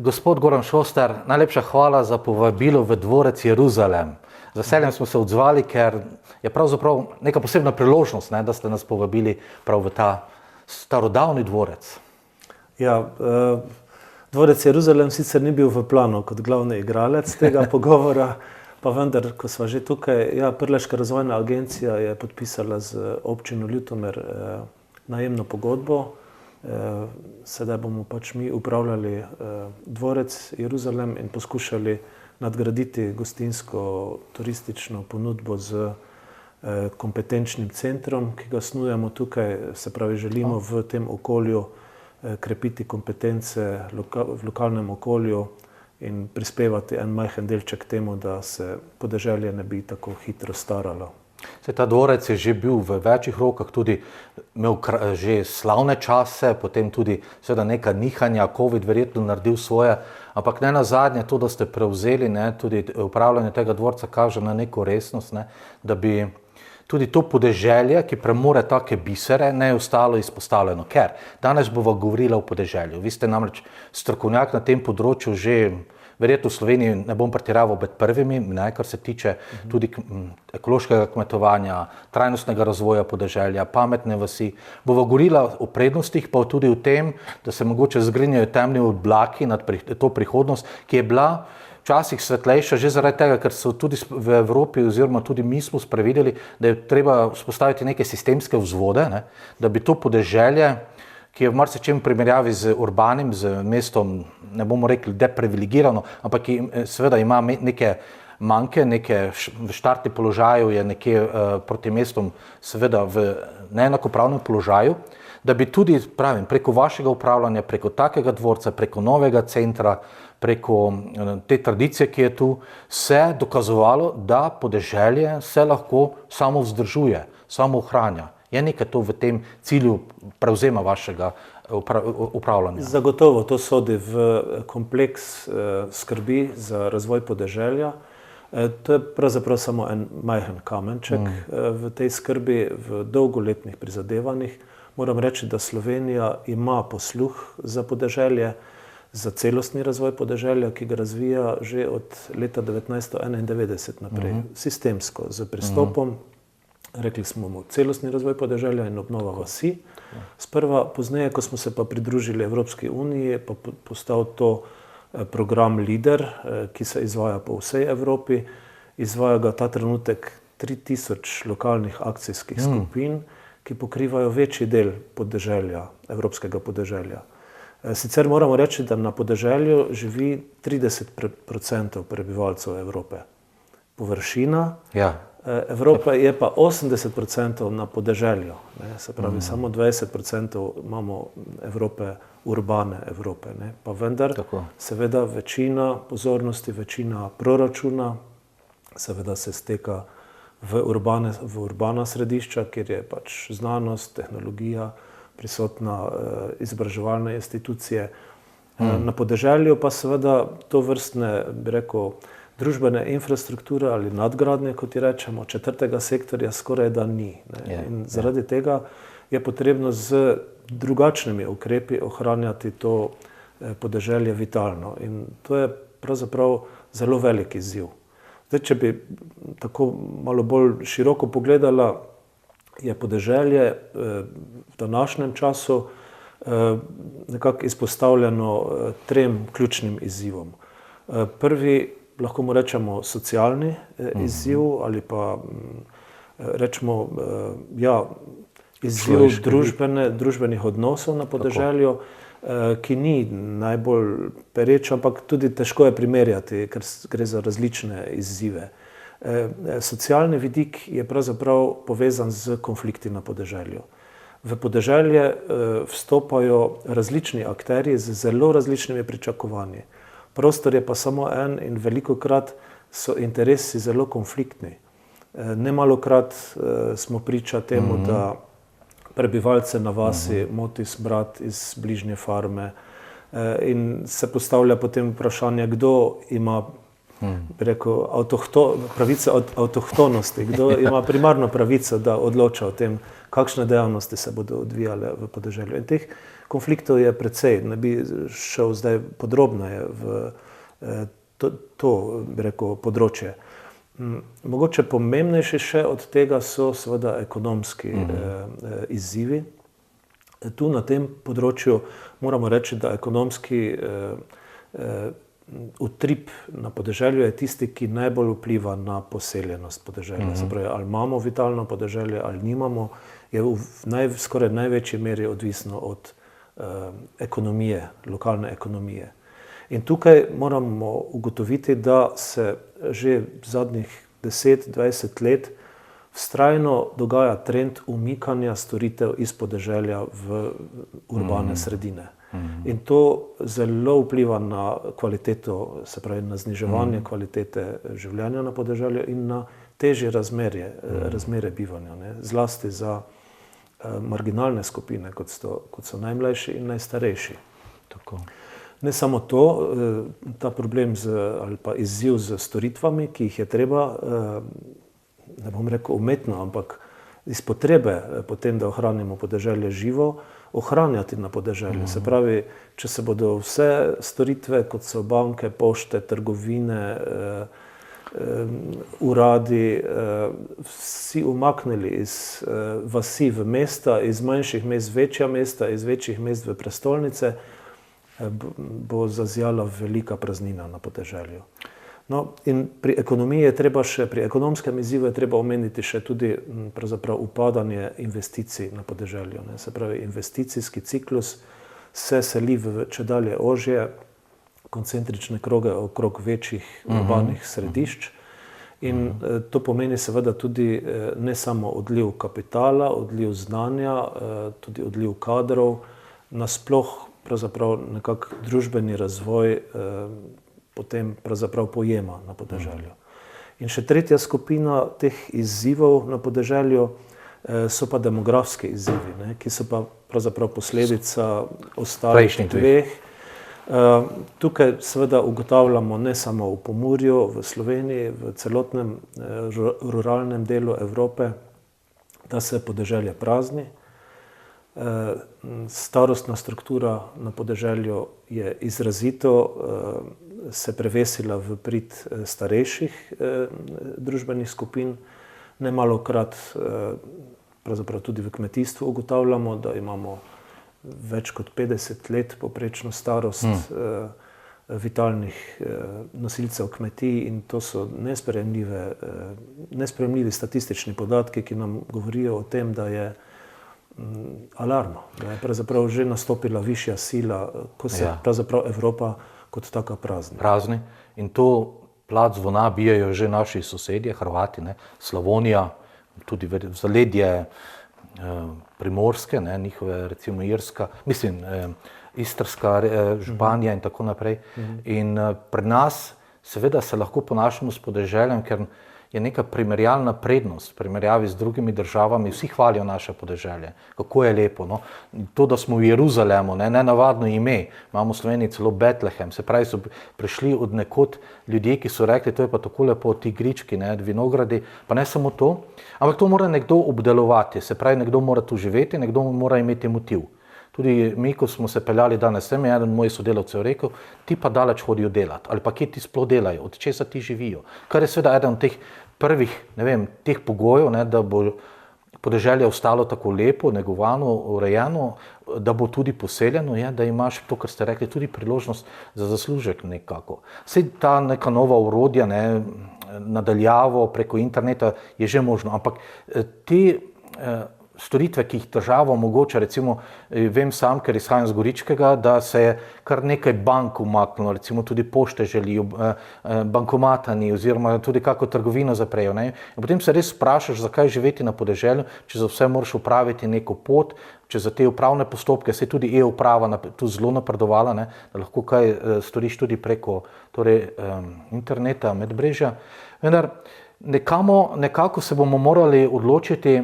Gospod Goran Šoster, najlepša hvala za povabilo v dvorec Jeruzalem. Z veseljem smo se odzvali, ker je pravzaprav neka posebna priložnost, da ste nas povabili prav v ta starodavni dvorec. Ja, dvorec Jeruzalem sicer ni bil v planu kot glavni igralec tega pogovora, pa vendar, ko sva že tukaj, Prleška razvojna agencija je podpisala z občino Ljutomer najemno pogodbo. Sedaj bomo pač mi upravljali dvorec Jeruzalem in poskušali nadgraditi gostinsko turistično ponudbo z kompetenčnim centrom, ki ga snujemo tukaj, se pravi, želimo v tem okolju krepiti kompetence v lokalnem okolju in prispevati en majhen delček temu, da se podeželje ne bi tako hitro staralo. Ta dvorec je že bil v večjih rokah, tudi imel že slavne čase, potem tudi seveda neka nihanja, COVID verjetno naredil svoje, ampak ne nazadnje to, da ste prevzeli, tudi upravljanje tega dvorca kaže na neko resnost, da bi tudi to podeželje, ki premore take bisere, ne je ostalo izpostavljeno, ker danes bova govorila o podeželju. Vi ste namreč strokovnjak na tem področju že verjetno v Sloveniji, ne bom pretiraval med prvimi, kar se tiče tudi ekološkega kmetovanja, trajnostnega razvoja podeželja, pametne vasi. Bova govorila o prednostih, pa tudi o tem, da se mogoče zgrinjajo temni oblaki nad to prihodnost, ki je bila včasih svetlejša že zaradi tega, ker so tudi v Evropi oziroma tudi mi smo sprevideli, da je treba vzpostaviti neke sistemske vzvode, da bi to podeželje, ki je v marsičem primerjavi z urbanim, z mestom, ne bomo rekli deprivilegirano, ampak ki seveda ima neke manjke, v štartni položaju je nekje proti mestom seveda v neenakopravnem položaju, da bi tudi, pravim, preko vašega upravljanja, preko takega dvorca, preko novega centra, preko te tradicije, ki je tu, se dokazovalo, da podeželje se lahko samo vzdržuje, samo ohranja. Je nekaj to v tem cilju prevzema vašega upravljanja? Zagotovo to sodi v kompleks skrbi za razvoj podeželja. To je pravzaprav samo en majhen kamenček v tej skrbi, v dolgoletnih prizadevanjih. Moram reči, da Slovenija ima posluh za podeželje, za celostni razvoj podeželja, ki ga razvija že od leta 1991 naprej, sistemsko, z pristopom. Rekli smo mu celostni razvoj podeželja in obnova vasi. Sprva, pozneje, ko smo se pa pridružili Evropski uniji, pa postal to program LEADER, ki se izvaja po vsej Evropi. Izvaja ga ta trenutek 3000 lokalnih akcijskih skupin, ki pokrivajo večji del podeželja, evropskega podeželja. Sicer moramo reči, da na podeželju živi 30% prebivalcev Evrope. Površina Evropa je pa 80% na podeželju. Se pravi, samo 20% imamo Evrope, urbane Evrope. Pa vendar, seveda, večina pozornosti, večina proračuna seveda se steka v urbana središča, kjer je pač znanost, tehnologija, prisotna izobraževalne institucije. Na podeželju pa seveda to vrstne, bi rekel, družbene infrastrukture ali nadgradnje, kot ji rečemo, četrtega sektorja skoraj da ni. In zaradi tega je potrebno z drugačnimi ukrepi ohranjati to podeželje vitalno. In to je pravzaprav zelo velik izziv. Zdaj, če bi tako malo bolj široko pogledala, je podeželje v današnjem času nekako izpostavljeno trem ključnim izzivom. Prvi, lahko mu rečemo socialni izziv ali pa rečemo izziv družbenih odnosov na podeželju, ki ni najbolj pereč, ampak tudi težko je primerjati, ker gre za različne izzive. Socialni vidik je pravzaprav povezan z konflikti na podeželju. V podeželje vstopajo različni akterji z zelo različnimi pričakovanji. Prostor je pa samo en in velikokrat so interesi zelo konfliktni. Nemalokrat smo priča temu, da prebivalce na vasi moti smrad iz bližnje farme in se postavlja potem vprašanje, kdo ima pravice od avtohtonosti, kdo ima primarno pravico, da odloča o tem, kakšne dejavnosti se bodo odvijale v podeželju. In teh konfliktov je precej, ne bi šel zdaj podrobneje v to bi rekel, področje. Mogoče pomembnejše še od tega so seveda ekonomski izzivi. Tu na tem področju moramo reči, da ekonomski utrip na podeželju je tisti, ki najbolj vpliva na poseljenost podeželja. Se pravi, ali imamo vitalno podeželje ali nimamo, je v skoraj največji meri odvisno od ekonomije, lokalne ekonomije. In tukaj moramo ugotoviti, da se že zadnjih 10-20 let vztrajno dogaja trend umikanja storitev iz podeželja v urbane sredine. In to zelo vpliva na kvaliteto, se pravi na zniževanje kvalitete življenja na podeželju in na težje razmere bivanja, ne? Zlasti za marginalne skupine, kot so najmlajši in najstarejši. Tako. Ne samo to, ta problem ali pa izziv z storitvami, ki jih je treba, ne bom rekel umetno, ampak iz potrebe potem, da ohranimo podeželje živo, ohranjati na podeželju. Se pravi, če se bodo vse storitve, kot so banke, pošte, trgovine, uradi, vsi umaknili iz vasi v mesta, iz manjših mest v večja mesta, iz večjih mest v prestolnice, bo zazijala velika praznina na podeželju. No, in pri ekonomiji je treba pri ekonomskem izzivu je treba omeniti še tudi pravzaprav upadanje investicij na podeželju. Ne. Se pravi, investicijski ciklus se seli v čedalje ožje koncentrične kroge okrog večjih urbanih središč. In to pomeni seveda tudi ne samo odliv kapitala, odliv znanja, tudi odliv kadrov, nasploh pravzaprav nekak družbeni razvoj potem pravzaprav pojema na podeželju. In še tretja skupina teh izzivov na podeželju so pa demografski izzivi, ne, ki so pa pravzaprav posledica ostalih dveh. Tukaj seveda ugotavljamo ne samo v Pomurju, v Sloveniji, v celotnem ruralnem delu Evrope, da se podeželje prazni. Starostna struktura na podeželju je izrazito se prevesila v prid starejših družbenih skupin. Nemalokrat, pravzaprav tudi v kmetijstvu ugotavljamo, da imamo več kot 50 let poprečno starost vitalnih nosilcev kmetij in to so nesprejemljivi statistični podatki, ki nam govorijo o tem, da je alarma, da je pravzaprav že nastopila višja sila, ko se pravzaprav Evropa kot taka prazni. Prazni. In to plat zvona bijajo že naši sosedje, Hrvati, ne? Slavonija, tudi zaledje Primorske, ne? Njihove recimo Irska, mislim Istrska Španija in tako naprej. In pri nas seveda se lahko ponašamo s podeželjem, ker je neka primerjalna prednost v primerjavi z drugimi državami. Vsi hvalijo naše podeželje, kako je lepo. No? To, da smo v Jeruzalemu, nenavadno ime, imamo v Sloveniji celo Betlehem, se pravi, so prišli od nekod ljudje, ki so rekli, to je pa tako lepo, ti grički, vinogradi, pa ne samo to, ampak to mora nekdo obdelovati, se pravi, nekdo mora tu živeti, nekdo mora imeti motiv. Tudi mi, ko smo se peljali danes sem, je eden moj sodelavcev rekel, ti pa daleč hodijo delati, ali pa kje ti sploh delajo, od česa ti živijo. Kar je seveda eden od teh prvih, teh pogojev, da bo podeželje ostalo tako lepo, negovano, urejeno, da bo tudi poseljeno, da imaš to, kar ste rekli, tudi priložnost za zaslužek nekako. Saj ta neka nova orodja, nadaljavo preko interneta je že možno, ampak te storitve, ki jih država omogoča, recimo, vem sam, ker izhajam z Goričkega, da se je kar nekaj bank umaknilo, recimo tudi pošte želijo, bankomatani oziroma tudi kako trgovino zaprejo. In potem se res vprašaš, zakaj živeti na podeželju, če za vse moraš upraviti neko pot, če za te upravne postopke, se je tudi e-uprava tu zelo napredovala, da lahko kaj storiš tudi preko interneta, medmrežja. Vendar nekako se bomo morali odločiti,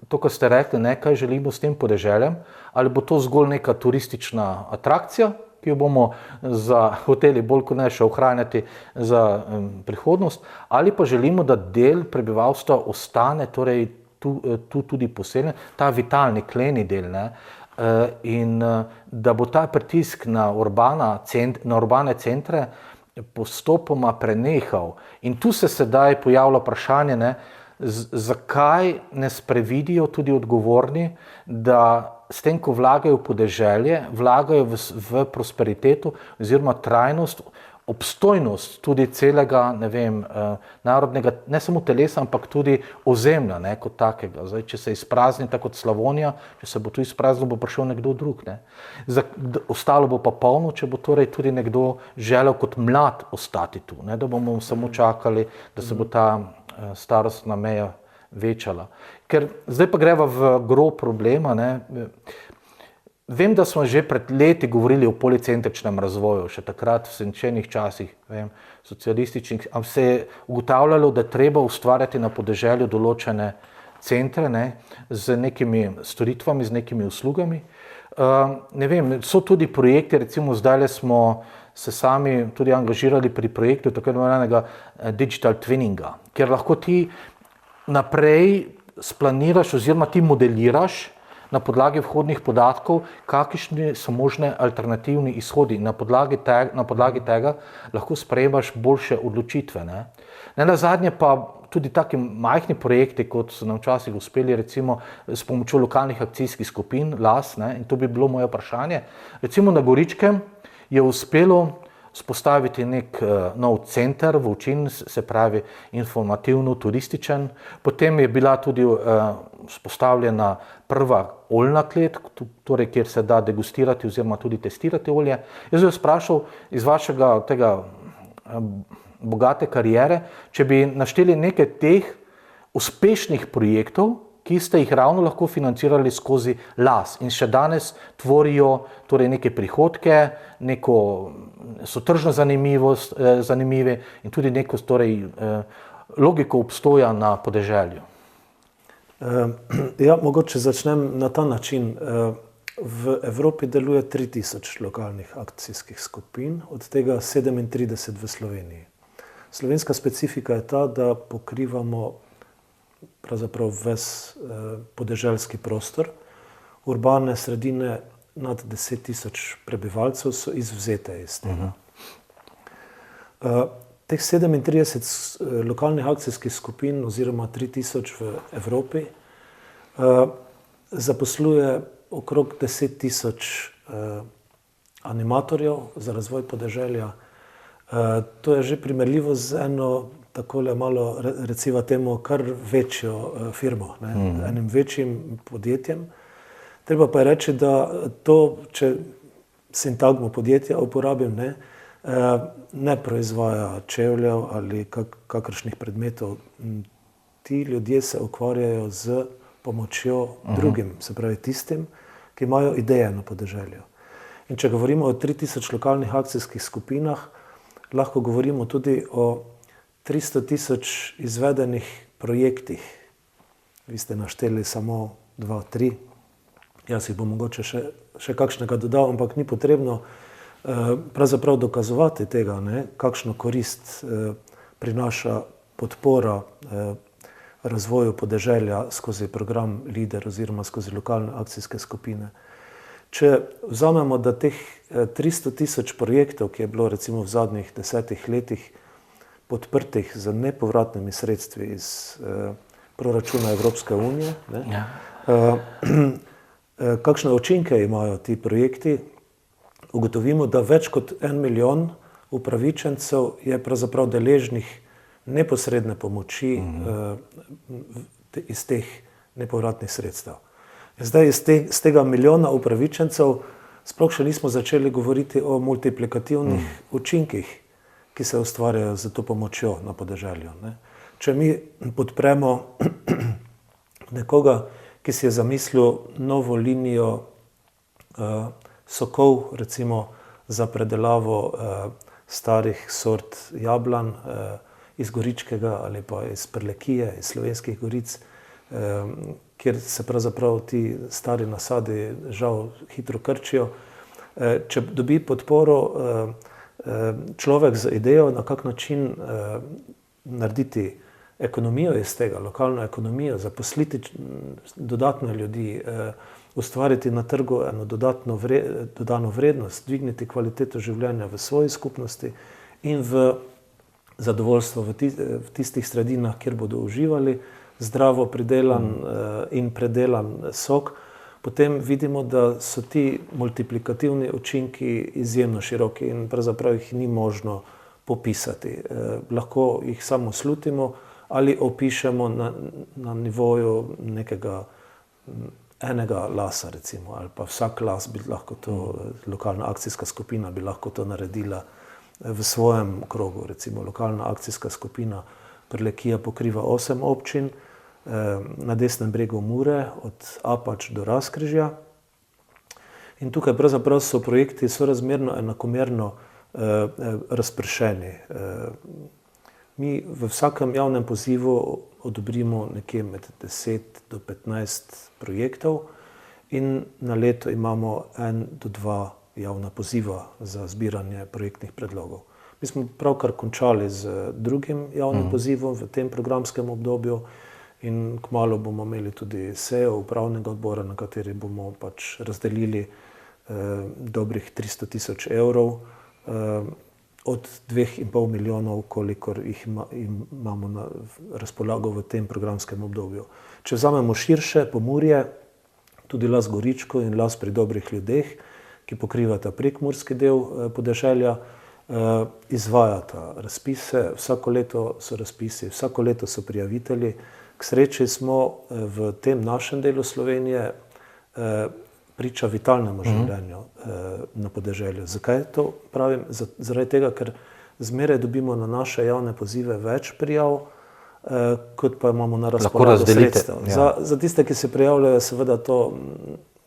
to, kar ste rekli, kaj želimo s tem podeželjem, ali bo to zgolj neka turistična atrakcija, ki jo bomo za hoteli bolj kot ne še ohranjati za prihodnost, ali pa želimo, da del prebivalstva ostane, torej tu tudi poseljen, ta vitalni, kleni del, in da bo ta pritisk na urbane centre postopoma prenehal. In tu se sedaj pojavlja vprašanje, ne, zakaj ne sprevidijo tudi odgovorni, da s tem, ko vlagajo v podeželje, vlagajo v prosperiteto oziroma trajnost, obstojnost tudi celega, ne vem, narodnega, ne samo telesa, ampak tudi ozemlja, ne, kot takega. Zdaj, če se izprazni tako kot Slavonija, če se bo tu izpraznil, bo prišel nekdo drug, ne. Ostalo bo pa polno, če bo torej tudi nekdo želel kot mlad ostati tu, ne, da bomo samo čakali, da se bo ta starostna meja večala. Ker zdaj pa greva v grob problema, ne. Vem, da smo že pred leti govorili o policentričnem razvoju, še takrat v senčenih časih, vem, socialističnih, a se je ugotavljalo, da treba ustvarjati na podeželju določene centre, ne, z nekimi storitvami, z nekimi uslugami. Ne vem, so tudi projekti, recimo zdajle smo se sami tudi angažirali pri projektu tako imenovanega digital twinninga, kjer lahko ti naprej splaniraš oziroma ti modeliraš na podlagi vhodnih podatkov, kakšni so možne alternativni izhodi. Na podlagi tega lahko sprejemaš boljše odločitve. Nenazadnje pa tudi taki majhni projekti, kot so nam včasih uspeli, recimo s pomočjo lokalnih akcijskih skupin, LAS, ne, in to bi bilo moje vprašanje. Recimo na Goričkem je uspelo spostaviti nek nov center v Učin, se pravi informativno-turističen. Potem je bila tudi spostavljena prva oljna klet, torej kjer se da degustirati oziroma tudi testirati olje. Jaz bi sprašal iz vašega tega bogate kariere, če bi našteli nekaj teh uspešnih projektov, ki ste jih ravno lahko financirali skozi LAS in še danes tvorijo torej neke prihodke, so tržno zanimive in tudi neko torej, logiko obstoja na podeželju. Ja, mogoče začnem na ta način. V Evropi deluje 3000 lokalnih akcijskih skupin, od tega 37 v Sloveniji. Slovenska specifika je ta, da pokrivamo pravzaprav ves podeželski prostor. Urbane sredine nad 10 000 prebivalcev so izvzete iz tega. Teh 37 lokalnih akcijskih skupin oziroma 3000 v Evropi zaposluje okrog 10 000 animatorjev za razvoj podeželja. To je že primerljivo z eno takole malo, reciva temu, kar večjo firmo, enim večjim podjetjem. Treba pa je reči, da to, če sintagmo podjetja uporabim, ne proizvaja čevljev ali kakršnih predmetov. Ti ljudje se ukvarjajo z pomočjo drugim, se pravi tistim, ki imajo ideje na podeželju. In če govorimo o 3000 lokalnih akcijskih skupinah, lahko govorimo tudi o 300 000 izvedenih projektih. Vi ste našteli samo 2-3, jaz jih bom mogoče še kakšnega dodal, ampak ni potrebno pravzaprav dokazovati tega, kakšno korist prinaša podpora razvoju podeželja skozi program LIDER oziroma skozi lokalne akcijske skupine. Če vzamemo, da teh 300 000 projektov, ki je bilo recimo v zadnjih 10 letih podprtih z nepovratnimi sredstvi iz proračuna Evropske unije, kakšne učinke imajo ti projekti, ugotovimo, da več kot 1 milijon upravičencev je pravzaprav deležnih neposredne pomoči iz teh nepovratnih sredstev. Zdaj iz tega milijona upravičencev sploh še nismo začeli govoriti o multiplikativnih učinkih, ki se ustvarjajo z to pomočjo na podeželju. Če mi podpremo nekoga, ki si je zamislil novo linijo sokov, recimo za predelavo starih sort jablan iz Goričkega ali pa iz Prlekije, iz Slovenskih goric, kjer se pravzaprav ti stari nasadi žal hitro krčijo. Če dobi podporo človek z idejo, na kak način narediti ekonomijo iz tega, lokalno ekonomijo, zaposliti dodatne ljudi, ustvariti na trgu eno dodano vrednost, dvigniti kvaliteto življenja v svoji skupnosti in v zadovoljstvo v tistih sredinah, kjer bodo uživali zdravo pridelan in predelan sok, potem vidimo, da so ti multiplikativni učinki izjemno široki in pravzaprav jih ni možno popisati. Lahko jih samo slutimo ali opišemo na nivoju nekega enega lasa, recimo, ali pa vsak las bi lahko to, lokalna akcijska skupina bi lahko to naredila v svojem krogu. Recimo, lokalna akcijska skupina Prlekija pokriva 8 občin, na desnem bregu Mure, od Apač do Razkrižja. In tukaj pravzaprav so projekti sorazmerno enakomerno razpršeni. Mi v vsakem javnem pozivu odobrimo nekje med 10 do 15 projektov in na leto imamo 1 do 2 javna poziva za zbiranje projektnih predlogov. Mi smo pravkar končali z drugim javnim pozivom v tem programskem obdobju in kmalu bomo imeli tudi sejo upravnega odbora, na kateri bomo pač razdelili dobrih 300 000 evrov od 2,5 milijonov, kolikor jih imamo na razpolago v tem programskem obdobju. Če vzamemo širše Pomurje, tudi Las Goričko in Las pri dobrih ljudeh, ki pokrivata prekmurski del podeželja, izvajata razpise, vsako leto so razpisi, vsako leto so prijavitelji. K sreči smo v tem našem delu Slovenije priča vitalnemu življenju na podeželju. Zakaj to pravim? Zaradi tega, ker zmeraj dobimo na naše javne pozive več prijav, kot pa imamo na razpolago sredstev. Za tiste, ki se prijavljajo, seveda to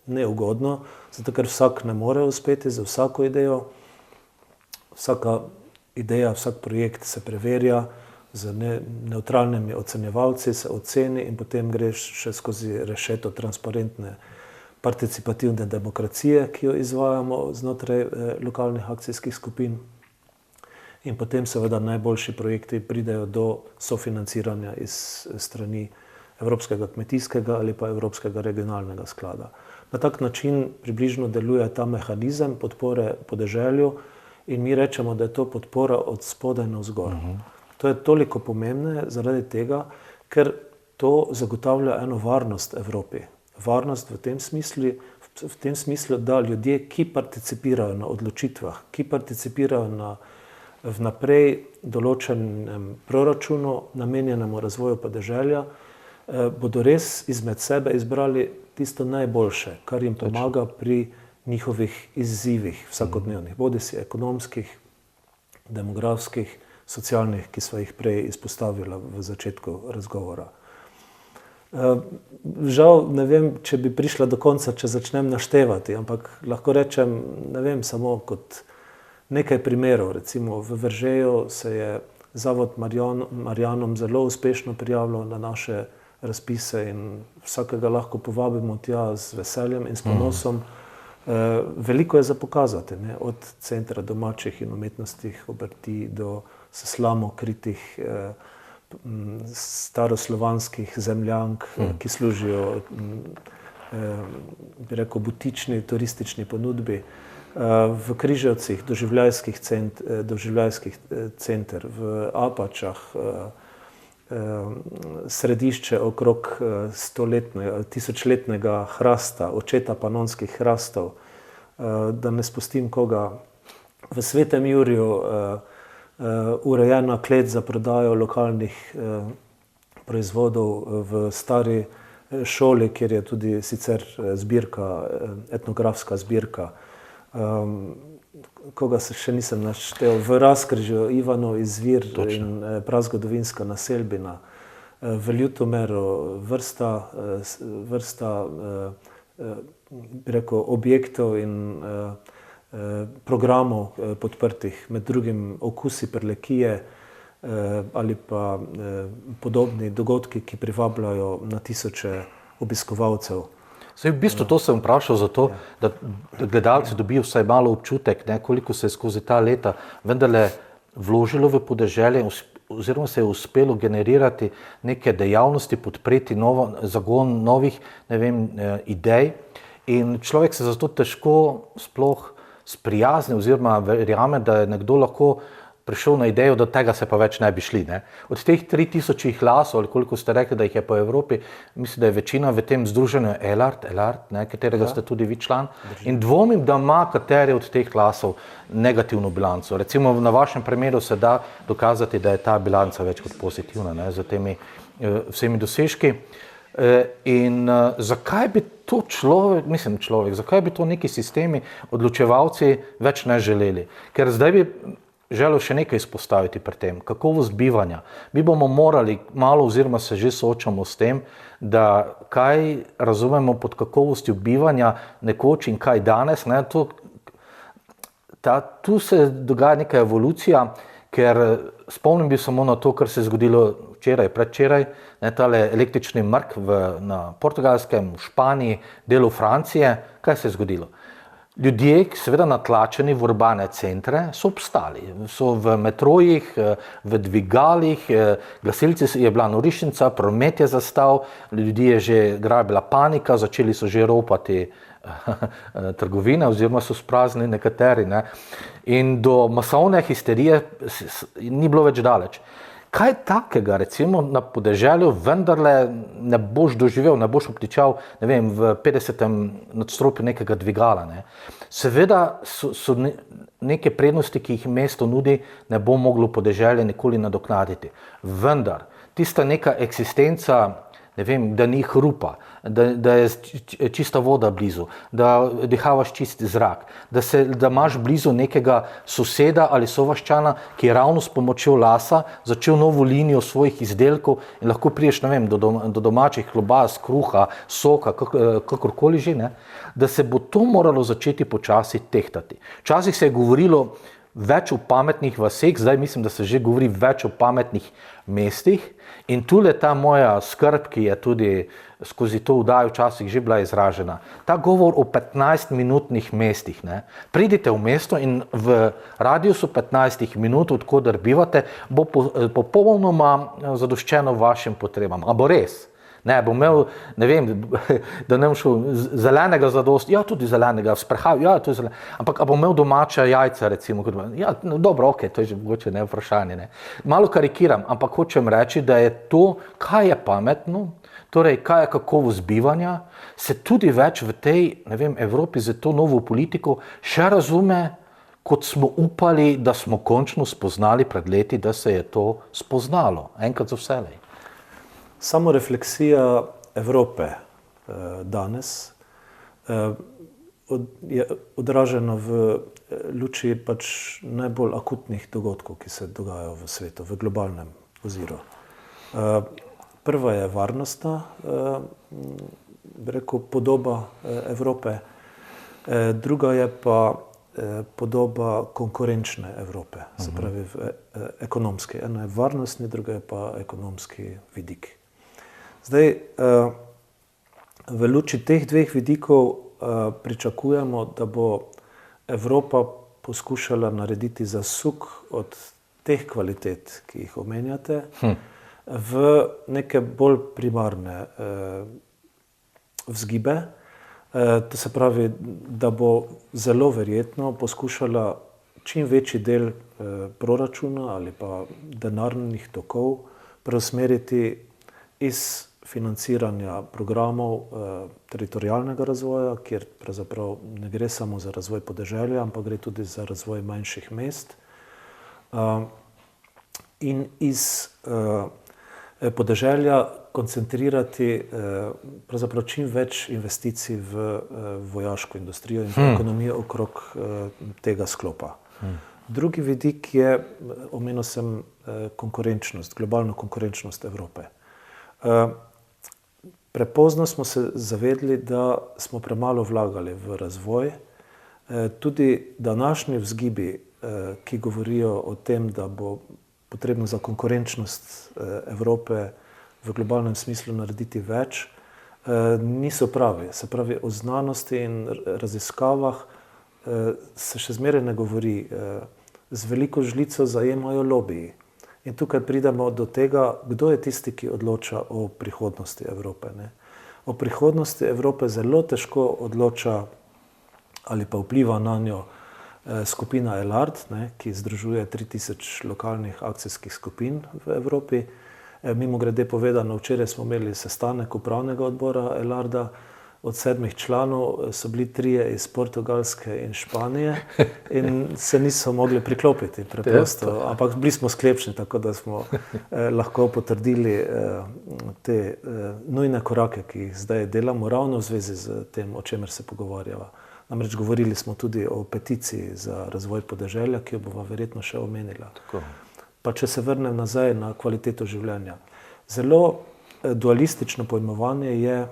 neugodno, zato ker vsak ne more uspeti za vsako idejo. Vsaka ideja, vsak projekt se preverja z nevtralnimi ocenjevalci, se oceni in potem greš še skozi rešeto transparentne participativne demokracije, ki jo izvajamo znotraj lokalnih akcijskih skupin. In potem seveda najboljši projekti pridejo do sofinanciranja iz strani Evropskega kmetijskega ali pa Evropskega regionalnega sklada. Na tak način približno deluje ta mehanizem podpore podeželju in mi rečemo, da je to podpora od spodaj navzgor. To je toliko pomembne zaradi tega, ker to zagotavlja eno varnost Evropi. Varnost v tem smislu, da ljudje, ki participirajo na odločitvah, ki participirajo na vnaprej določenem proračunu, namenjenemu razvoju podeželja, bodo res izmed sebe izbrali tisto najboljše, kar jim pomaga pri njihovih izzivih vsakodnevnih, bodisi ekonomskih, demografskih, socialnih, ki sva jih prej izpostavila v začetku razgovora. Žal ne vem, če bi prišla do konca, če začnem naštevati, ampak lahko rečem, ne vem, samo kot nekaj primerov. Recimo v Veržeju se je Zavod Marjanom zelo uspešno prijavljal na naše razpise in vsakega lahko povabimo tja z veseljem in s ponosom. Veliko je za pokazati, ne? Od Centra domačih in umetnostnih obrti do seslamo kritih staroslovanskih zemljank, ki služijo, bi rekel, butični turistični ponudbi. V Križevcih doživljajskih center, v Apačah, središče okrog tisočletnega hrasta, očeta panonskih hrastov, da ne spustim koga. V Svetem Juriju urejena klet za prodajo lokalnih proizvodov v stari šoli, kjer je tudi sicer zbirka, etnografska zbirka. Koga se še nisem naštel, v Razkrižju Ivanov izvir in prazgodovinska naselbina, v Ljutomeru vrsta bi rekel, objektov in programov podprtih, med drugim Okusi Prlekije ali pa podobni dogodki, ki privabljajo na tisoče obiskovalcev. Zdaj, v bistvu to sem vprašal zato, da gledalci dobijo vsaj malo občutek, koliko se je skozi ta leta vendarle vložilo v podeželje oziroma se je uspelo generirati neke dejavnosti, podpreti zagon novih, idej in človek se zato težko sploh sprijazni oziroma verjame, da je nekdo lahko prišel na idejo, da tega se pa več ne bi šli. Ne. Od teh 3000 glasov, ali koliko ste rekli, da jih je po Evropi, mislim, da je večina v tem združenju Elart, katerega ste tudi vi član. In dvomim, da ima kateri od teh glasov negativno bilanco. Recimo na vašem primeru se da dokazati, da je ta bilanca več kot pozitivna, ne, z temi vsemi dosežki. In zakaj bi to zakaj bi to neki sistemi, odločevalci več ne želeli? Ker zdaj bi želel še nekaj izpostaviti pri tem, kakovost bivanja. Mi bomo morali malo oziroma se že soočamo s tem, da kaj razumemo pod kakovostjo bivanja nekoč in kaj danes. Ne, tu se dogaja neka evolucija, ker spomnim bi samo na to, kar se je zgodilo včeraj, predvčeraj, tale električni mrk na Portugalskem, v Španiji, delu Francije. Kaj se je zgodilo? Ljudje, seveda natlačeni v urbane centre, so obstali. So v metrojih, v dvigalih, gasilci je bila norišnica, promet je zastal, ljudi je že grabila panika, začeli so že ropati trgovine oziroma so spraznili nekateri. Ne. In do masovne histerije ni bilo več daleč. Kaj takega, recimo, na podeželju vendarle ne boš doživel, ne boš obtičal, v 50. nadstropju nekega dvigala. Ne. Seveda so neke prednosti, ki jih mesto nudi, ne bo moglo podeželje nikoli nadoknaditi. Vendar, tista neka eksistenca, da ni hrupa, da je čista voda blizu, da dihavaš čist zrak, da imaš blizu nekega soseda ali sovaščana, ki je ravno s pomočjo lasa začel novo linijo svojih izdelkov in lahko priješ, do domačih klobas, kruha, soka, kakorkoli že, ne, da se bo to moralo začeti počasi tehtati. Včasih se je govorilo več o pametnih vaseh, zdaj mislim, da se že govori več o pametnih mestih. In tule ta moja skrb, ki je tudi skozi to vdajo včasih že bila izražena, ta govor o 15-minutnih mestih. Ne. Pridite v mesto in v radiusu 15 minut, odkoder bivate, bo popolnoma zadoščeno vašim potrebam. A bo res? Ne, bo imel, da ne bom šel zelenega zadosti, ja, tudi zelenega, sprehajal, ja, tudi zelenega, ampak bo imel domača jajca, recimo, ja, dobro, ok, to je že mogoče ne vprašanje, ne. Malo karikiram, ampak hočem reči, da je to, kaj je pametno, torej, kaj je kakovost bivanja, se tudi več v tej, Evropi za to novo politiko še razume, kot smo upali, da smo končno spoznali pred leti, da se je to spoznalo, enkrat za vselej. Samo refleksija Evrope danes je odražena v luči pač najbolj akutnih dogodkov, ki se dogajajo v svetu, v globalnem oziru. Prva je varnostna, podoba Evrope, druga je pa podoba konkurenčne Evrope, se pravi ekonomski. Ena je varnostni, druga je pa ekonomski vidik. Zdaj, v luči teh dveh vidikov pričakujemo, da bo Evropa poskušala narediti zasuk od teh kvalitet, ki jih omenjate, v neke bolj primarne vzgibe. To se pravi, da bo zelo verjetno poskušala čim večji del proračuna ali pa denarnih tokov preusmeriti iz financiranja programov teritorialnega razvoja, kjer pravzaprav ne gre samo za razvoj podeželja, ampak gre tudi za razvoj manjših mest. In iz podeželja koncentrirati pravzaprav čim več investicij v vojaško industrijo in ekonomijo okrog tega sklopa. Drugi vidik je, omenil sem konkurenčnost, globalno konkurenčnost Evrope. Prepozno smo se zavedli, da smo premalo vlagali v razvoj. Tudi današnji vzgibi, ki govorijo o tem, da bo potrebno za konkurenčnost Evrope v globalnem smislu narediti več, niso pravi. Se pravi, o znanosti in raziskavah se še zmeraj ne govori. Z veliko žlico zajemajo lobiji. In tukaj pridemo do tega, kdo je tisti, ki odloča o prihodnosti Evrope. Ne? O prihodnosti Evrope zelo težko odloča ali pa vpliva na njo skupina ELARD, ne, ki združuje 3000 lokalnih akcijskih skupin v Evropi. Mimogrede povedano, včeraj smo imeli sestanek upravnega odbora ELARD-a. Od 7 članov so bili 3 iz Portugalske in Španije in se niso mogli priklopiti preprosto, ampak bili smo sklepčni, tako da smo lahko potrdili te nujne korake, ki jih zdaj delamo, ravno v zvezi z tem, o čemer se pogovarjava. Namreč govorili smo tudi o peticiji za razvoj podeželja, ki jo bova verjetno še omenila. Tako. Pa če se vrnem nazaj na kvaliteto življenja. Zelo dualistično pojmovanje je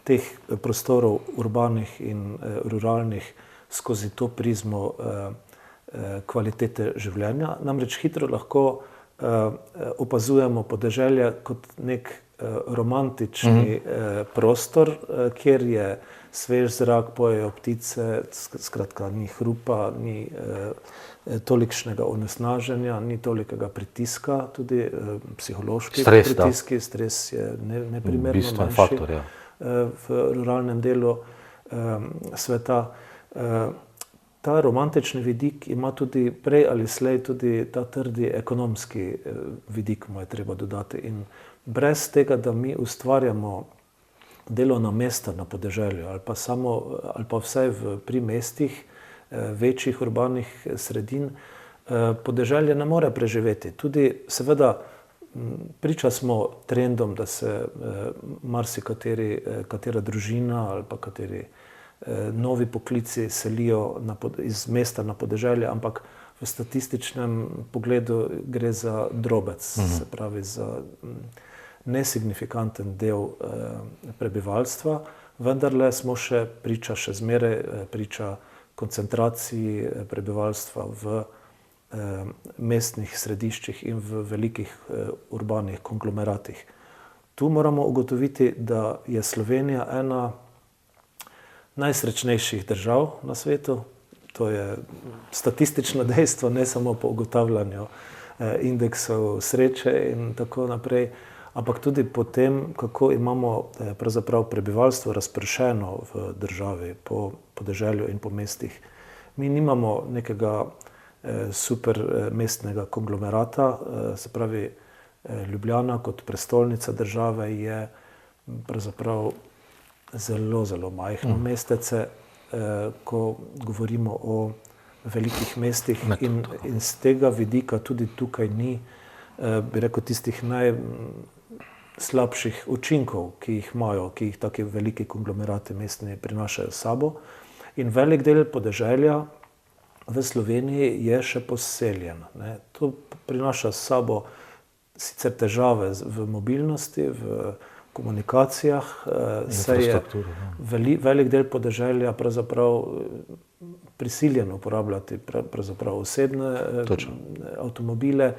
teh prostorov urbanih in ruralnih skozi to prizmo kvalitete življenja. Namreč hitro lahko opazujemo podeželje kot nek romantični prostor, kjer je svež zrak, pojejo ptice, skratka ni hrupa, ni tolikšnega onesnaženja, ni tolikega pritiska, tudi psihološki pritiski, stres je neprimerno manjši faktor, ja. V ruralnem delu sveta. Ta romantični vidik ima tudi prej ali slej tudi ta trdi ekonomski vidik, mu je treba dodati. In brez tega, da mi ustvarjamo delovna mesta na podeželju ali pa vsaj pri mestih, večjih urbanih sredin, podeželje ne more preživeti. Tudi seveda priča smo trendom, da se katera družina ali pa kateri novi poklici selijo iz mesta na podeželje, ampak v statističnem pogledu gre za drobec, se pravi za nesignifikanten del prebivalstva, vendarle smo še zmeraj priča koncentraciji prebivalstva v mestnih središčih in v velikih urbanih konglomeratih. Tu moramo ugotoviti, da je Slovenija ena najsrečnejših držav na svetu. To je statistično dejstvo, ne samo po ugotavljanju indeksov sreče in tako naprej, ampak tudi po tem, kako imamo pravzaprav prebivalstvo razpršeno v državi, po podeželju in po mestih. Mi nimamo nekega super mestnega konglomerata, se pravi Ljubljana kot prestolnica države je pravzaprav zelo, zelo majhno mestece, ko govorimo o velikih mestih in z tega vidika tudi tukaj ni, bi rekel, tistih najslabših učinkov, ki jih imajo, ki jih taki veliki konglomerati mestni prinašajo s sabo. In velik del podeželja v Sloveniji je še poseljen. To prinaša s sabo sicer težave v mobilnosti, v komunikacijah, saj je velik del podeželja pravzaprav prisiljen uporabljati pravzaprav osebne avtomobile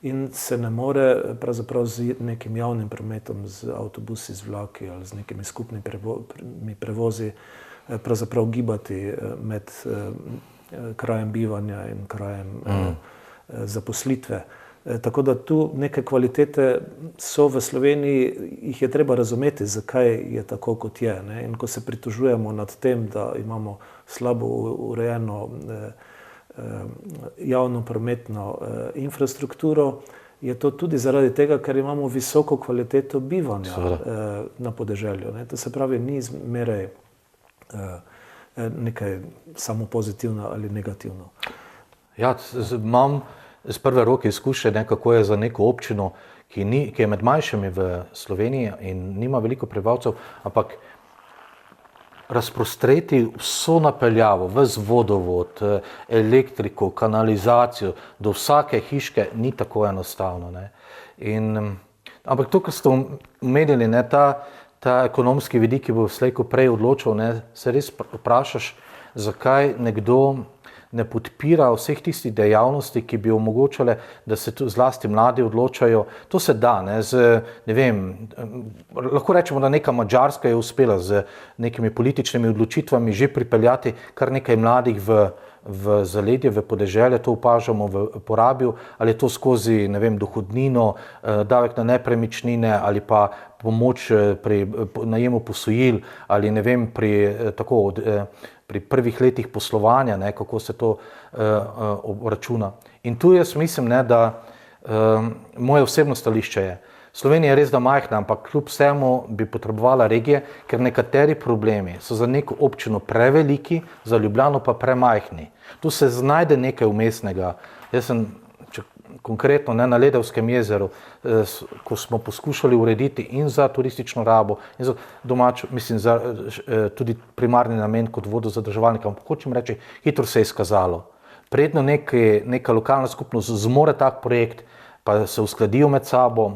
in se ne more pravzaprav z nekim javnim prometom, z avtobusi, z vlaki ali z nekimi skupnimi prevozi pravzaprav gibati med krajem bivanja in krajem zaposlitve. Tako da tu neke kvalitete so v Sloveniji, jih je treba razumeti, zakaj je tako, kot je. In ko se pritožujemo nad tem, da imamo slabo urejeno javno prometno infrastrukturo, je to tudi zaradi tega, ker imamo visoko kvaliteto bivanja na podeželju. To se pravi, ni zmeraj nekaj samo pozitivno ali negativno. Ja, imam z prve roke izkušnje, kako je za neko občino, ki je med manjšimi v Sloveniji in nima veliko prebivalcev, ampak razprostreti vso napeljavo, ves vodovod, elektriko, kanalizacijo, do vsake hiške ni tako enostavno. Ampak to, kar ste omenili, ta ekonomski vidik, ki bo slej ko prej odločil, se res vprašaš, zakaj nekdo ne podpira vseh tistih dejavnosti, ki bi omogočale, da se zlasti mladi odločajo. To se da, lahko rečemo, da neka Madžarska je uspela z nekimi političnimi odločitvami že pripeljati kar nekaj mladih v v zaledje, v podeželje, to opažamo v porabi, ali je to skozi, ne vem, dohodnino, davek na nepremičnine ali pa pomoč pri najemu posojil ali ne vem, pri prvih letih poslovanja, ne, kako se to obračuna. In tu jaz mislim, ne, da moje osebno stališče je, Slovenija je res da majhna, ampak kljub vsemu bi potrebovala regije, ker nekateri problemi so za neko občino preveliki, za Ljubljano pa premajhni. Tu se znajde nekaj vmesnega. Jaz sem konkretno na Ledavskem jezeru, ko smo poskušali urediti in za turistično rabo, in za domačo, mislim, za tudi primarni namen kot vodozadrževalnika, ampak hočem reči, hitro se je izkazalo. Predno neka lokalna skupnost zmore tak projekt, pa se uskladijo med sabo,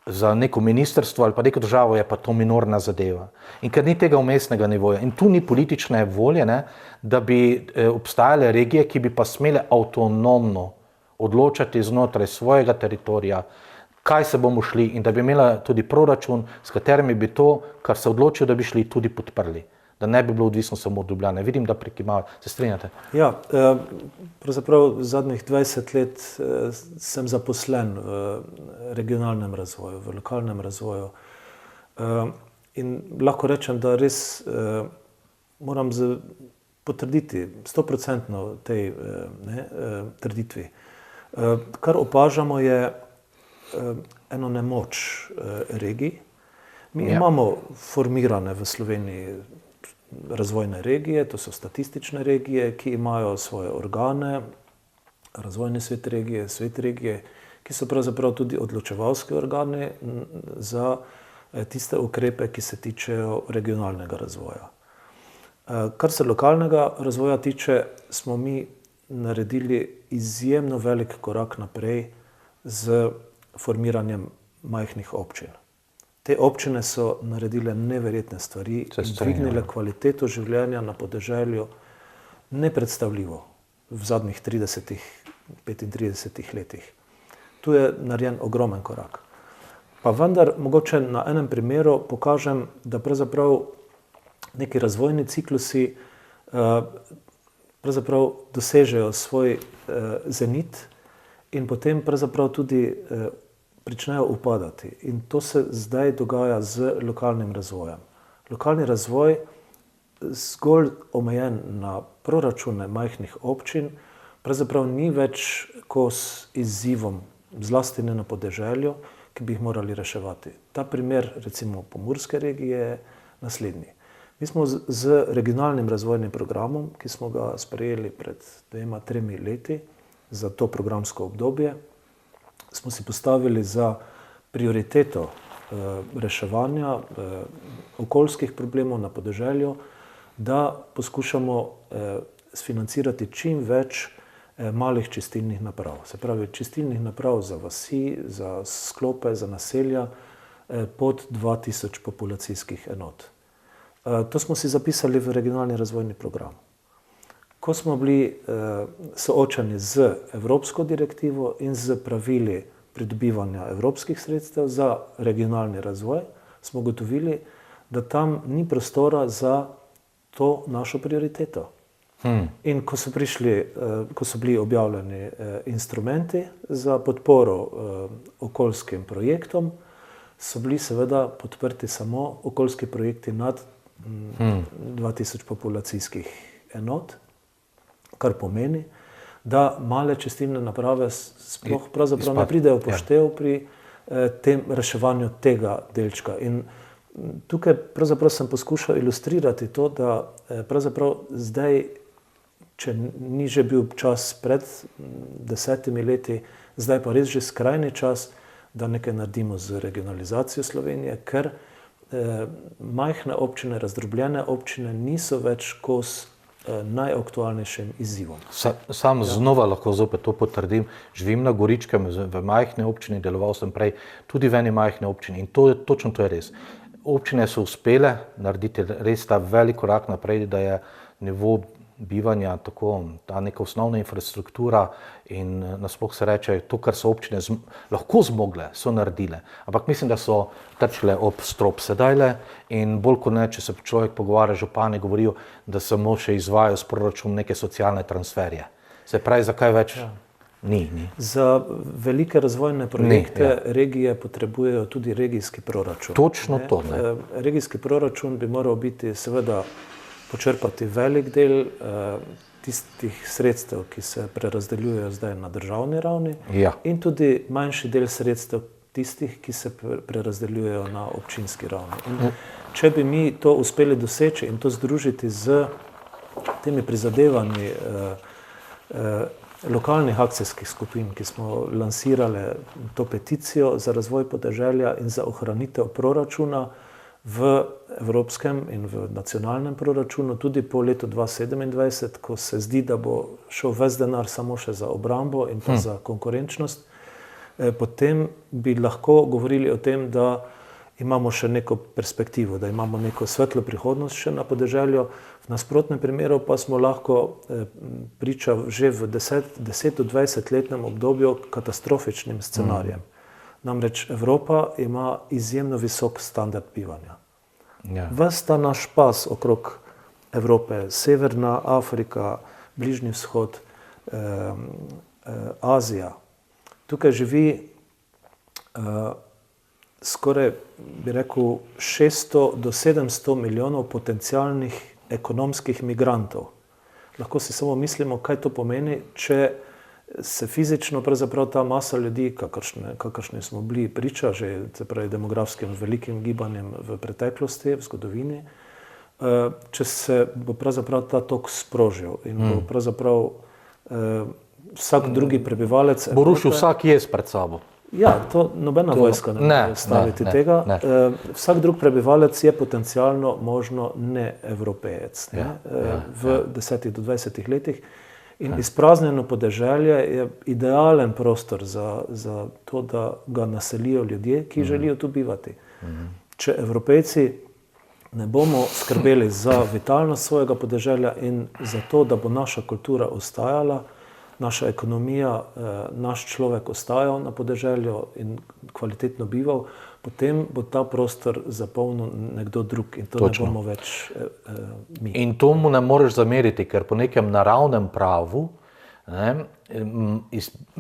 za neko ministrstvo ali pa neko državo je pa to minorna zadeva. In ker ni tega vmesnega nivoja in tu ni politične volje, ne, da bi obstajale regije, ki bi pa smele avtonomno odločati znotraj svojega teritorija, kaj se bomo šli in da bi imela tudi proračun, s katerimi bi to, kar se odločijo, da bi šli, tudi podprli. Da ne bi bilo odvisno samo od Ljubljane. Vidim, da prikimava. Se strinjate? Ja, pravzaprav zadnjih 20 let sem zaposlen v regionalnem razvoju, v lokalnem razvoju. In lahko rečem, da res moram potrditi 100% tej trditvi. Kar opažamo je eno nemoč regij. Mi imamo formirane v Sloveniji razvojne regije, to so statistične regije, ki imajo svoje organe, razvojni svet regije, ki so pravzaprav tudi odločevalski organi za tiste ukrepe, ki se tičejo regionalnega razvoja. Kar se lokalnega razvoja tiče, smo mi naredili izjemno velik korak naprej z formiranjem majhnih občin. Te občine so naredile neverjetne stvari in dvignile kvaliteto življenja na podeželju nepredstavljivo v zadnjih 30-35 letih. Tu je narejen ogromen korak. Pa vendar, mogoče na enem primeru pokažem, da pravzaprav neki razvojni ciklusi pravzaprav dosežejo svoj zenit in potem pravzaprav tudi pričnejo upadati. In to se zdaj dogaja z lokalnim razvojem. Lokalni razvoj, zgolj omejen na proračune majhnih občin, pravzaprav ni več kos izzivom, zlasti ne na podeželju, ki bi jih morali reševati. Ta primer, recimo Pomurske regije, je naslednji. Mi smo z regionalnim razvojnim programom, ki smo ga sprejeli pred 2-3 leti za to programsko obdobje, smo si postavili za prioriteto reševanja okoljskih problemov na podeželju, da poskušamo sfinancirati čim več malih čistilnih naprav. Se pravi, čistilnih naprav za vasi, za sklope, za naselja pod 2000 populacijskih enot. To smo si zapisali v regionalni razvojni program. Ko smo bili soočeni z evropsko direktivo in z pravili pridobivanja evropskih sredstev za regionalni razvoj, smo ugotovili, da tam ni prostora za to našo prioriteto. In ko so bili objavljeni instrumenti za podporo okoljskim projektom, so bili seveda podprti samo okoljski projekti nad 2000 populacijskih enot, kar pomeni, da male čistilne naprave sploh pravzaprav ne pridejo v poštev pri tem reševanju tega delčka. In tukaj pravzaprav sem poskušal ilustrirati to, da pravzaprav zdaj, če ni že bil čas pred 10 leti, zdaj pa res že skrajni čas, da nekaj naredimo z regionalizacijo Slovenije, ker majhne občine, razdrobljene občine niso več kos najaktualnejšim izzivom. Sam znova lahko zopet to potrdim. Živim na Goričkem, v majhni občini, deloval sem prej tudi v eni majhni občini in točno to je res. Občine so uspele narediti res ta velik korak naprej, da je nivo bivanja, tako ta neka osnovna infrastruktura in nasploh se reče, to, kar so občine lahko zmogle, so naredile. Ampak mislim, da so trčile ob strop sedajle in bolj kot ne, če se človek pogovarja, župani govorijo, da samo še izvajajo s proračunom neke socialne transferje. Se pravi, zakaj več? Ni. Za velike razvojne projekte regije potrebujejo tudi regijski proračun. Točno to. Regijski proračun bi moral biti seveda počrpati velik del tistih sredstev, ki se prerazdeljujejo zdaj na državni ravni, in tudi manjši del sredstev tistih, ki se prerazdeljujejo na občinski ravni. In če bi mi to uspeli doseči in to združiti z temi prizadevanji lokalnih akcijskih skupin, ki smo lansirali to peticijo za razvoj podeželja in za ohranitev proračuna v evropskem in v nacionalnem proračunu, tudi po letu 2027, ko se zdi, da bo šel ves denar samo še za obrambo in pa za konkurenčnost, potem bi lahko govorili o tem, da imamo še neko perspektivo, da imamo neko svetlo prihodnost še na podeželju. V nasprotnem primeru pa smo lahko priča že v 10-20-letnem obdobju katastrofičnim scenarijem. Namreč Evropa ima izjemno visok standard bivanja. Ves ta naš pas okrog Evrope, Severna Afrika, Bližnji vzhod, Azija, tukaj živi skoraj, bi rekel, 600 do 700 milijonov potencialnih ekonomskih migrantov. Lahko si samo mislimo, kaj to pomeni, če se fizično pravzaprav ta masa ljudi, kakršne smo bili priča, že demografskim velikim gibanjem v preteklosti, v zgodovini, če se bo pravzaprav ta tok sprožil in bo pravzaprav vsak drugi prebivalec bo rušil vsak jez pred sabo. Ja, to nobena vojska ne more staviti tega. Vsak drug prebivalec je potencialno možno neevropejec v 10 do 20 letih. In izpraznjeno podeželje je idealen prostor za to, da ga naselijo ljudje, ki želijo tu bivati. Če Evropejci ne bomo skrbeli za vitalnost svojega podeželja in za to, da bo naša kultura ostajala, naša ekonomija, naš človek ostajal na podeželju in kvalitetno bival, potem bo ta prostor zapolnil nekdo drug in to ne bomo več mi. In to mu ne moreš zameriti, ker po nekem naravnem pravu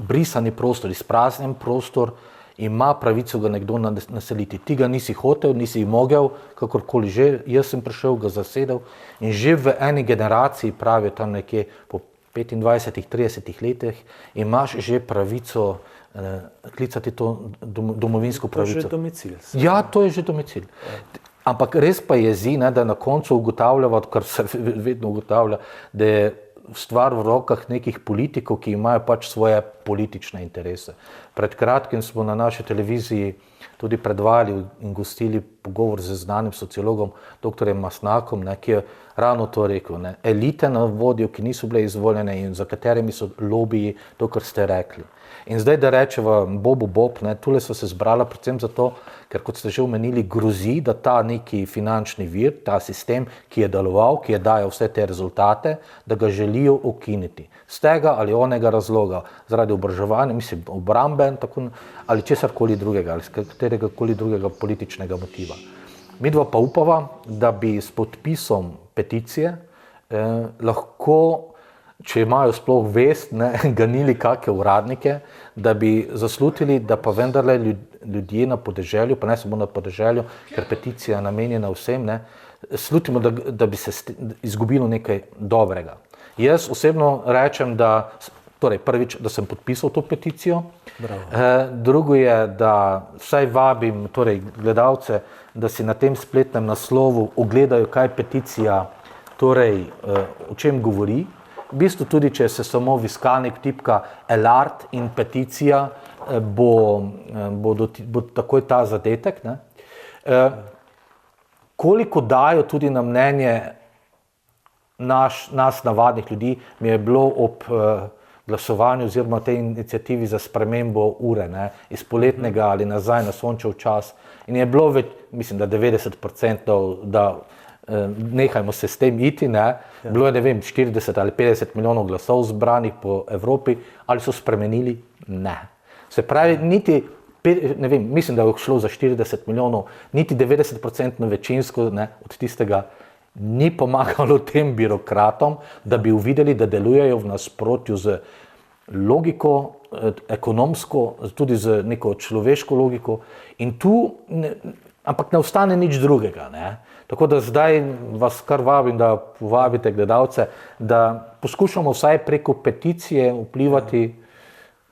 brisani prostor, izpraznjen prostor, ima pravico ga nekdo naseliti. Ti ga nisi hotel, nisi mogel, kakorkoli že, jaz sem prišel, ga zasedel in že v eni generaciji, pravijo tam nekje po 25-30 letih, imaš že pravico klicati to domovinsko pravico. To je že domicil. Ja, to je že domicil. Ampak res pa jezi, da na koncu ugotavljava, kar se vedno ugotavlja, da je stvar v rokah nekih politikov, ki imajo pač svoje politične interese. Pred kratkim smo na naši televiziji tudi predvajali in gostili pogovor z znanim sociologom, dr. Masnakom, ki je ravno to rekel. Elite na vodju, ki niso bile izvoljene in za katerimi so lobiji, to, kar ste rekli. In zdaj, da rečeva Bobu Bob, tule so se zbrala predvsem zato, ker kot ste že omenili, grozi, da ta neki finančni vir, ta sistem, ki je deloval, ki je dajal vse te rezultate, da ga želijo ukiniti. Z tega ali onega razloga, zaradi obraževanja, mislim, obrambe ali česarkoli drugega, ali z katerega koli drugega političnega motiva. Midva pa upava, da bi s podpisom peticije lahko, če imajo sploh vest, ganili kakšne uradnike, da bi zaslutili, da pa vendarle ljudje na podeželju, pa ne samo na podeželju, ker peticija je namenjena vsem, slutimo, da bi se izgubilo nekaj dobrega. Jaz osebno rečem, da, torej prvič, da sem podpisal to peticijo, drugo je, da vsaj vabim gledalce, da si na tem spletnem naslovu ogledajo, kaj peticija, torej o čem govori. V bistvu tudi, če se samo v iskalnik tipka Elart in peticija, bo takoj ta zadetek. Koliko dajo tudi na mnenje nas navadnih ljudi, mi je bilo ob glasovanju oziroma tej inicijativi za spremembo ure, iz poletnega ali nazaj na sončev čas. In je bilo, mislim, da 90%, da nehajmo se s tem iti, ne. Bilo je, ne vem, 40 ali 50 milijonov glasov zbranih po Evropi, ali so spremenili? Ne. Se pravi, niti, ne vem, mislim, da je šlo za 40 milijonov, niti 90% večinsko, ne, od tistega ni pomagalo tem birokratom, da bi uvideli, da delujejo v nasprotju z logiko, ekonomsko, tudi z neko človeško logiko in tu, ampak ne ostane nič drugega, ne. Tako da zdaj vas kar vabim, da povabite gledalce, da poskušamo vsaj preko peticije vplivati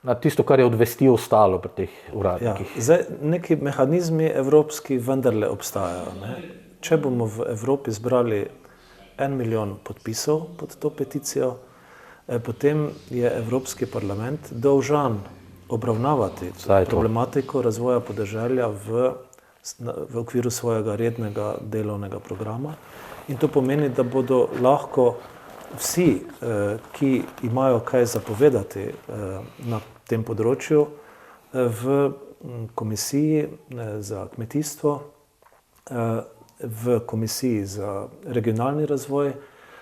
na tisto, kar je od vesti ostalo pri teh uradnikih. Zdaj, neki mehanizmi evropski vendarle obstajajo, ne. Če bomo v Evropi zbrali 1 milijon podpisov pod to peticijo, potem je Evropski parlament dolžan obravnavati problematiko razvoja podeželja v okviru svojega rednega delovnega programa. In to pomeni, da bodo lahko vsi, ki imajo kaj zapovedati na tem področju, v komisiji za kmetijstvo, v komisiji za regionalni razvoj,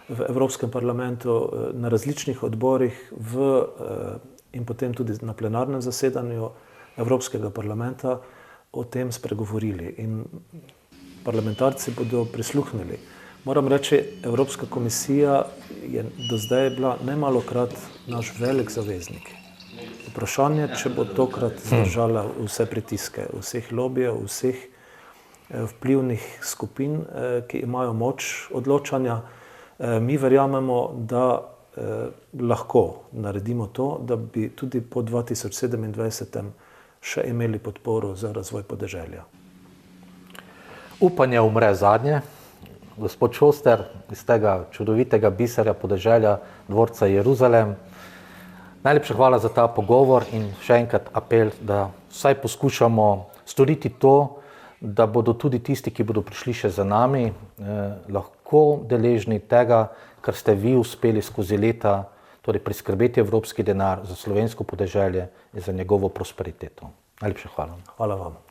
v Evropskem parlamentu, na različnih odborih in potem tudi na plenarnem zasedanju Evropskega parlamenta o tem spregovorili in parlamentarci bodo prisluhnili. Moram reči, Evropska komisija je do zdaj bila nemalokrat naš velik zaveznik. Vprašanje, če bo tokrat zdržala vse pritiske, vseh lobijev, vseh vplivnih skupin, ki imajo moč odločanja. Mi verjamemo, da lahko naredimo to, da bi tudi po 2027 še imeli podporo za razvoj podeželja. Upanje umre zadnje. Gospod Šoster, iz tega čudovitega biserja podeželja dvorca Jeruzalem, najlepša hvala za ta pogovor in še enkrat apel, da vsaj poskušamo storiti to, da bodo tudi tisti, ki bodo prišli še za nami, lahko deležni tega, kar ste vi uspeli skozi leta, torej priskrbeti evropski denar za slovensko podeželje in za njegovo prosperiteto. Najlepša hvala. Hvala vam.